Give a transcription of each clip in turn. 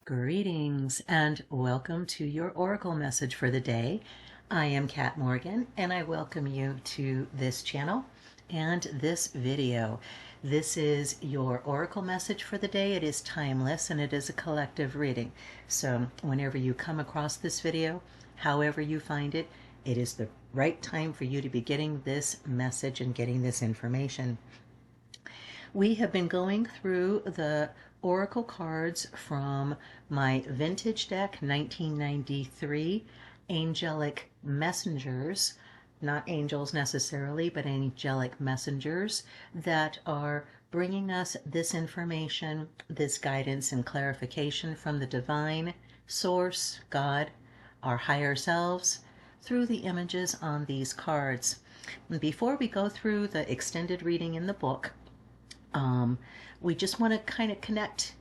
Greetings and welcome to your Oracle message for the day. I am Kat Morgan and I welcome you to this channel and this video. This is your Oracle message for the day. It is timeless and it is a collective reading. So whenever you come across this video, however you find it, it is the right time for you to be getting this message and getting this information. We have been going through the Oracle cards from my vintage deck, 1993, Angelic Messengers, not angels necessarily, but angelic messengers that are bringing us this information, this guidance and clarification from the divine source, God, our higher selves, through the images on these cards. And before we go through the extended reading in the book, we just want to kind of connect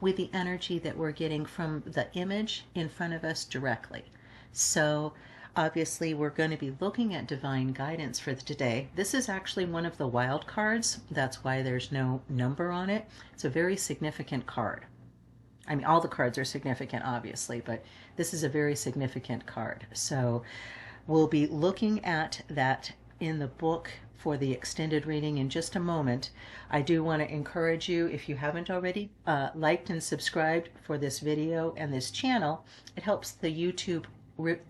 with the energy that we're getting from the image in front of us directly. So obviously we're going to be looking at divine guidance for today. This is actually one of the wild cards. That's why there's no number on it. It's a very significant card. I mean, all the cards are significant, obviously, but this is a very significant card. So we'll be looking at that in the book for the extended reading in just a moment. I do want to encourage you, if you haven't already liked and subscribed for this video and this channel, it helps the YouTube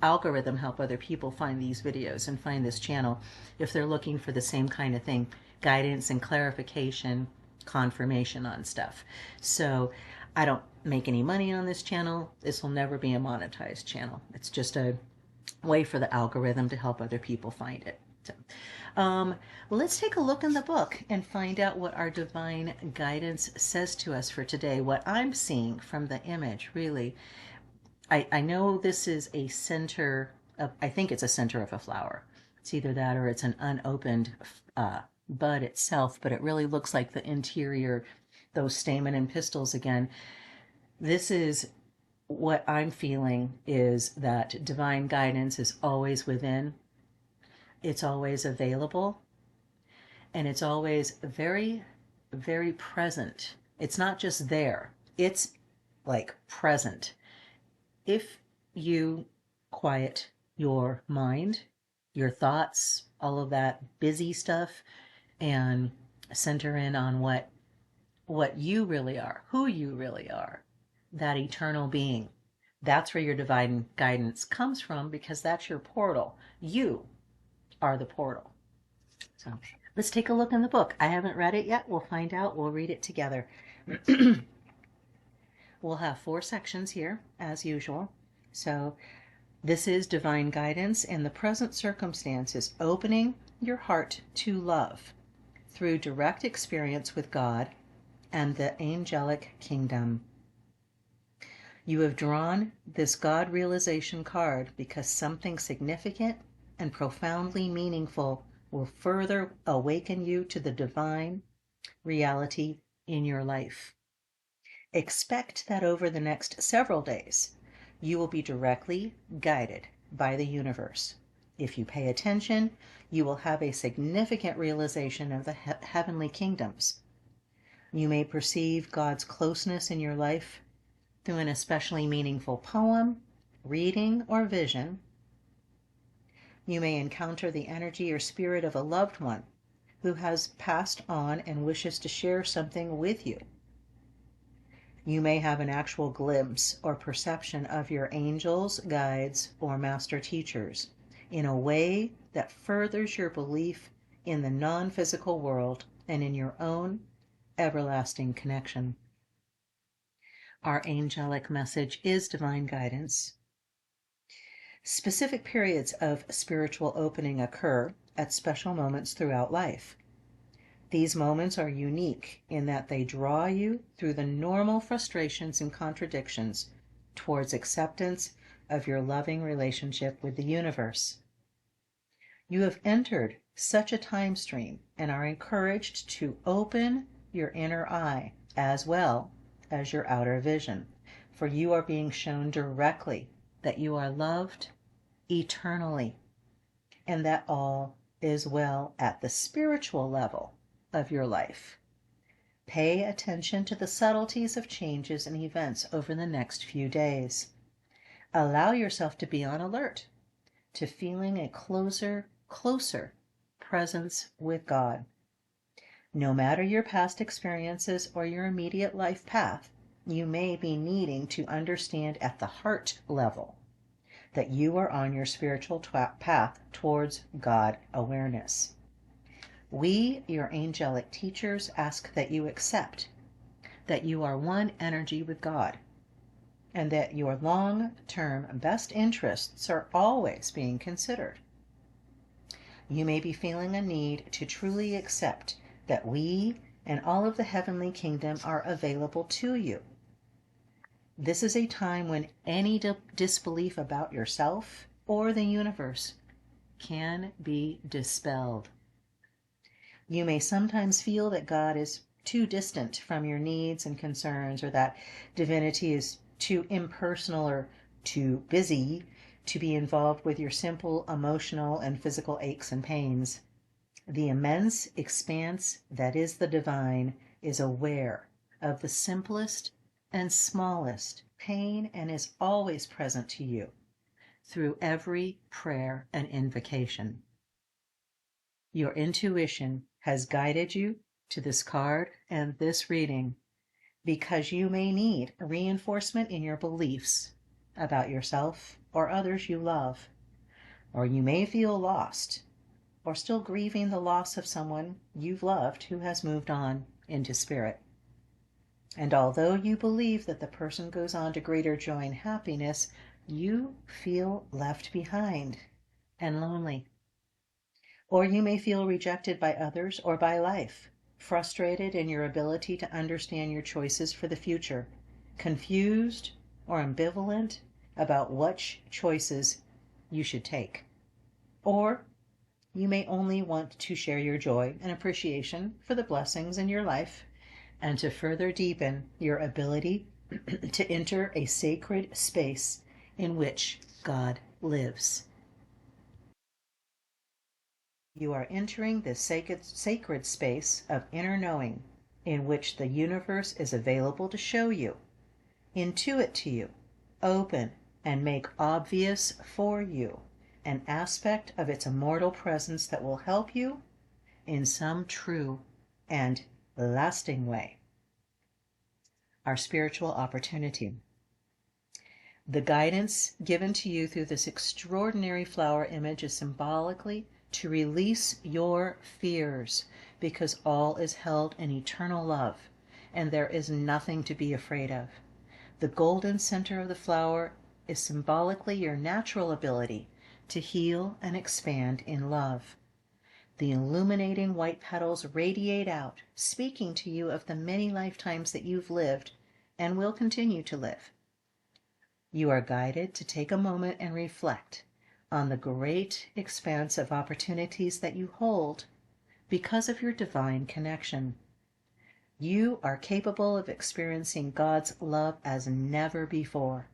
algorithm help other people find these videos and find this channel if they're looking for the same kind of thing, guidance and clarification, confirmation on stuff. So I don't make any money on this channel. This will never be a monetized channel. It's just a way for the algorithm to help other people find it. So, let's take a look in the book and find out what our divine guidance says to us for today. What I'm seeing from the image, really, I know this is a center of, I think it's a center of a flower. It's either that or it's an unopened bud itself, but it really looks like the interior, those stamen and pistils again. This is what I'm feeling, is that divine guidance is always within. It's always available, and it's always very, very present. It's not just there, it's like present. If you quiet your mind, your thoughts, all of that busy stuff, and center in on what you really are, who you really are, that eternal being, that's where your divine guidance comes from, because that's your portal. You are the portal. So let's take a look in the book. I haven't read it yet. We'll find out. We'll read it together. We'll have 4 sections here, as usual. So this is divine guidance in the present circumstances, opening your heart to love through direct experience with God and the angelic kingdom. You have drawn this God realization card because something significant and profoundly meaningful will further awaken you to the divine reality in your life. Expect that over the next several days, you will be directly guided by the universe. If you pay attention, you will have a significant realization of the heavenly kingdoms. You may perceive God's closeness in your life through an especially meaningful poem, reading, or vision. You may encounter the energy or spirit of a loved one who has passed on and wishes to share something with you. You may have an actual glimpse or perception of your angels, guides, or master teachers in a way that furthers your belief in the non-physical world and in your own everlasting connection. Our angelic message is divine guidance. Specific periods of spiritual opening occur at special moments throughout life. These moments are unique in that they draw you through the normal frustrations and contradictions towards acceptance of your loving relationship with the universe. You have entered such a time stream and are encouraged to open your inner eye as well as your outer vision, for you are being shown directly that you are loved eternally, and that all is well at the spiritual level of your life. Pay attention to the subtleties of changes and events over the next few days. Allow yourself to be on alert, to feeling a closer presence with God. No matter your past experiences or your immediate life path, you may be needing to understand at the heart level that you are on your spiritual path towards God awareness. We, your angelic teachers, ask that you accept that you are one energy with God, and that your long-term best interests are always being considered. You may be feeling a need to truly accept that we and all of the heavenly kingdom are available to you. This is a time when any disbelief about yourself or the universe can be dispelled. You may sometimes feel that God is too distant from your needs and concerns, or that divinity is too impersonal or too busy to be involved with your simple emotional and physical aches and pains. The immense expanse that is the divine is aware of the simplest and smallest pain and is always present to you through every prayer and invocation. Your intuition has guided you to this card and this reading because you may need reinforcement in your beliefs about yourself or others you love, or you may feel lost or still grieving the loss of someone you've loved who has moved on into spirit. And although you believe that the person goes on to greater joy and happiness, you feel left behind and lonely. Or you may feel rejected by others or by life, frustrated in your ability to understand your choices for the future, confused or ambivalent about which choices you should take. Or you may only want to share your joy and appreciation for the blessings in your life and to further deepen your ability to enter a sacred space in which God lives. You are entering this sacred space of inner knowing in which the universe is available to show you, intuit to you, open and make obvious for you an aspect of its immortal presence that will help you in some true and lasting way. Our spiritual opportunity. The guidance given to you through this extraordinary flower image is symbolically to release your fears, because all is held in eternal love, and there is nothing to be afraid of. The golden center of the flower is symbolically your natural ability to heal and expand in love. The illuminating white petals radiate out, speaking to you of the many lifetimes that you've lived and will continue to live. You are guided to take a moment and reflect on the great expanse of opportunities that you hold because of your divine connection. You are capable of experiencing God's love as never before.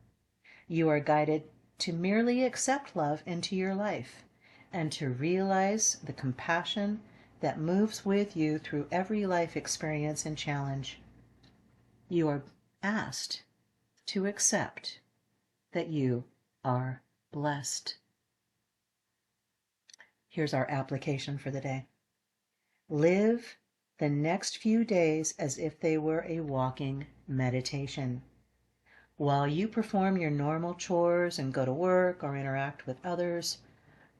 You are guided to merely accept love into your life and to realize the compassion that moves with you through every life experience and challenge. You are asked to accept that you are blessed. Here's our application for the day. Live the next few days as if they were a walking meditation. While you perform your normal chores and go to work or interact with others,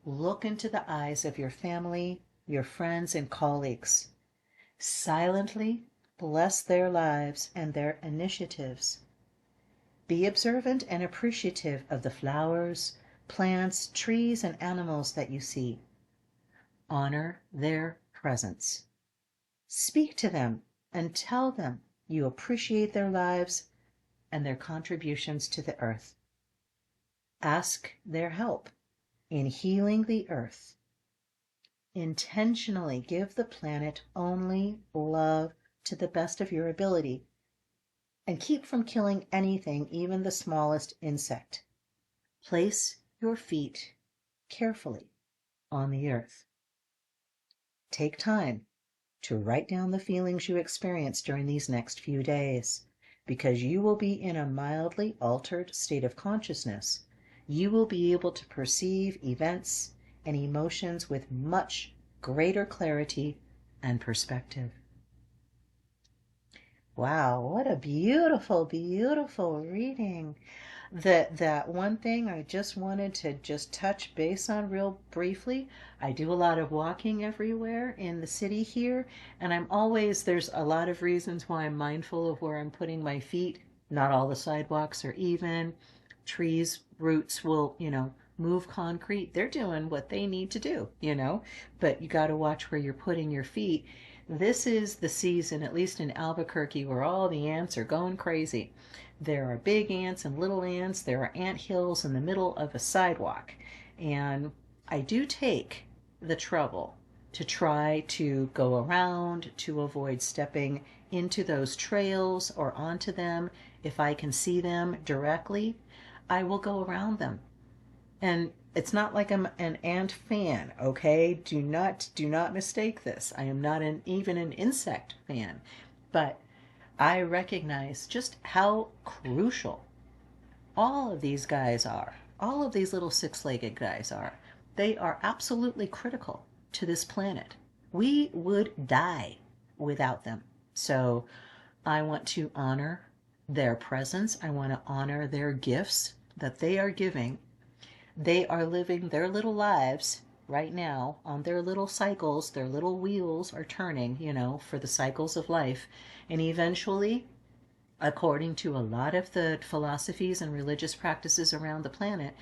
look into the eyes of your family, your friends, and colleagues. Silently bless their lives and their initiatives. Be observant and appreciative of the flowers, plants, trees, and animals that you see. Honor their presence. Speak to them and tell them you appreciate their lives and their contributions to the earth. Ask their help in healing the earth. Intentionally give the planet only love to the best of your ability, and keep from killing anything, even the smallest insect. Place your feet carefully on the earth. Take time to write down the feelings you experience during these next few days, because you will be in a mildly altered state of consciousness. You will be able to perceive events and emotions with much greater clarity and perspective. Wow, what a beautiful, beautiful reading. That one thing I just wanted to just touch base on real briefly. I do a lot of walking everywhere in the city here, and there's a lot of reasons why I'm mindful of where I'm putting my feet. Not all the sidewalks are even. Trees, roots will, move concrete. They're doing what they need to do, but you got to watch where you're putting your feet. This is the season, at least in Albuquerque, where all the ants are going crazy. There are big ants and little ants. There are ant hills in the middle of a sidewalk. And I do take the trouble to try to go around to avoid stepping into those trails or onto them. If I can see them directly, I will go around them. And it's not like I'm an ant fan, okay? Do not mistake this. I am not even an insect fan. But I recognize just how crucial all of these guys are. All of these little six-legged guys are. They are absolutely critical to this planet. We would die without them. So I want to honor their presence. I want to honor their gifts that they are giving. They are living their little lives right now on their little cycles. Their little wheels are turning, for the cycles of life. And eventually, according to a lot of the philosophies and religious practices around the planet,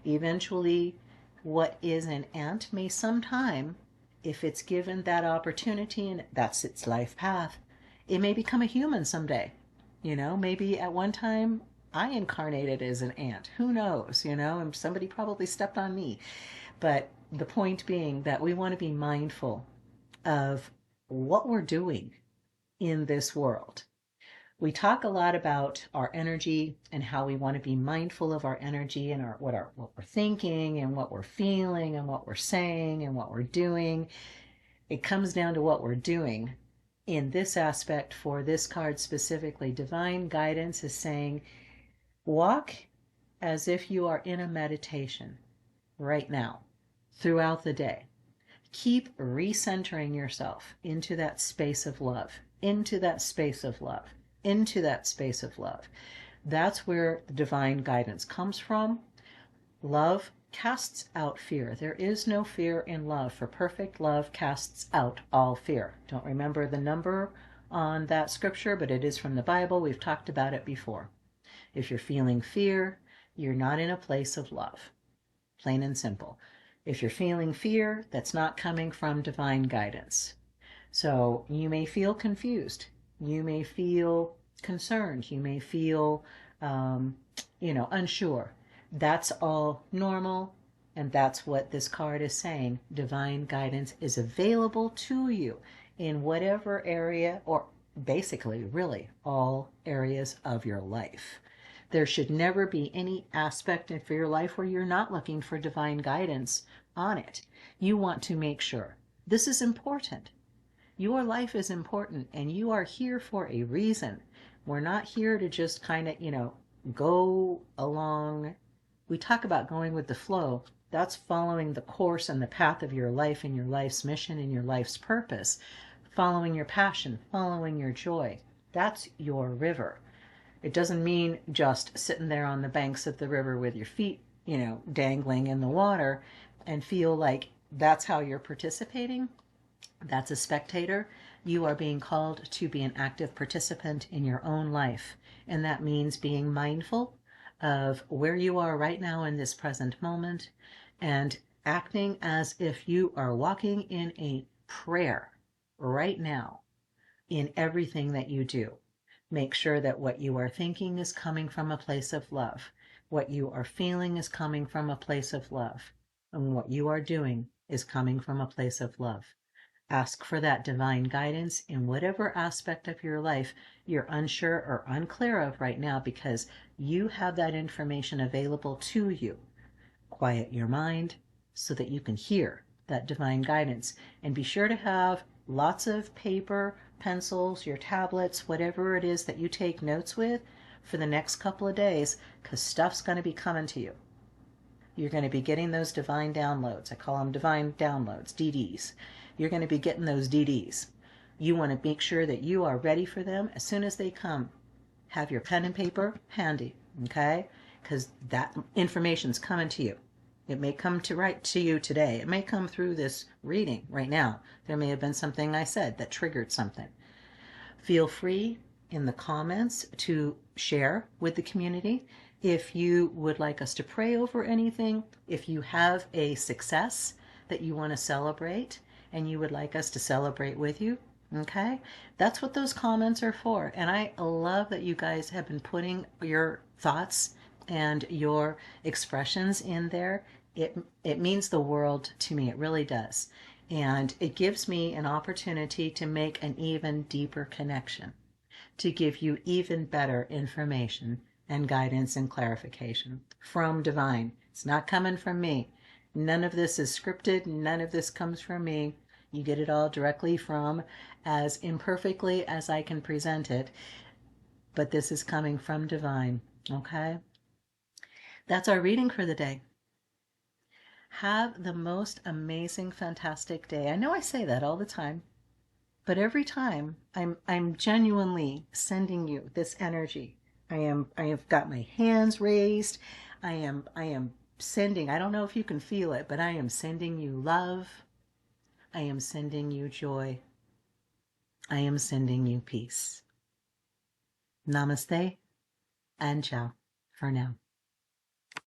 eventually what is an ant may sometime, if it's given that opportunity and that's its life path, it may become a human someday. Maybe at one time I incarnated as an ant. Who knows, and somebody probably stepped on me. But the point being that we want to be mindful of what we're doing in this world. We talk a lot about our energy and how we want to be mindful of our energy and what we're thinking and what we're feeling and what we're saying and what we're doing. It comes down to what we're doing. In this aspect, for this card specifically, divine guidance is saying, walk as if you are in a meditation right now, throughout the day. Keep recentering yourself into that space of love, into that space of love, into that space of love. That's where the divine guidance comes from. Love casts out fear. There is no fear in love, for perfect love casts out all fear. Don't remember the number on that scripture, but it is from the Bible. We've talked about it before. If you're feeling fear, you're not in a place of love. Plain and simple. If you're feeling fear, that's not coming from divine guidance. So you may feel confused. You may feel concerned. You may feel, unsure. That's all normal, and that's what this card is saying. Divine guidance is available to you in whatever area, or basically, really, all areas of your life. There should never be any aspect of your life where you're not looking for divine guidance on it. You want to make sure. This is important. Your life is important, and you are here for a reason. We're not here to just kind of, go along. We talk about going with the flow. That's following the course and the path of your life and your life's mission and your life's purpose. Following your passion, following your joy. That's your river. It doesn't mean just sitting there on the banks of the river with your feet, dangling in the water and feel like that's how you're participating. That's a spectator. You are being called to be an active participant in your own life. And that means being mindful of where you are right now in this present moment and acting as if you are walking in a prayer right now in everything that you do. Make sure that what you are thinking is coming from a place of love. What you are feeling is coming from a place of love. And what you are doing is coming from a place of love. Ask for that divine guidance in whatever aspect of your life you're unsure or unclear of right now, because you have that information available to you. Quiet your mind so that you can hear that divine guidance, and be sure to have lots of paper, pencils, your tablets, whatever it is that you take notes with for the next couple of days, because stuff's going to be coming to you. You're going to be getting those divine downloads. I call them divine downloads, DDs. You're going to be getting those DDs. You want to make sure that you are ready for them as soon as they come. Have your pen and paper handy, okay? Because that information's coming to you. It may come to right to you today. It may come through this reading right now. There may have been something I said that triggered something. Feel free in the comments to share with the community. If you would like us to pray over anything, if you have a success that you want to celebrate and you would like us to celebrate with you, okay? That's what those comments are for. And I love that you guys have been putting your thoughts and your expressions in there. It means the world to me. It really does. And it gives me an opportunity to make an even deeper connection, to give you even better information and guidance and clarification from divine. It's not coming from me. None of this is scripted. None of this comes from me. You get it all directly from, as imperfectly as I can present it. But this is coming from divine. Okay? That's our reading for the day. Have the most amazing, fantastic day. I know I say that all the time, but every time I'm genuinely sending you this energy. I have got my hands raised. I am sending, I don't know if you can feel it, but I am sending you love. I am sending you joy. I am sending you peace. Namaste and ciao for now.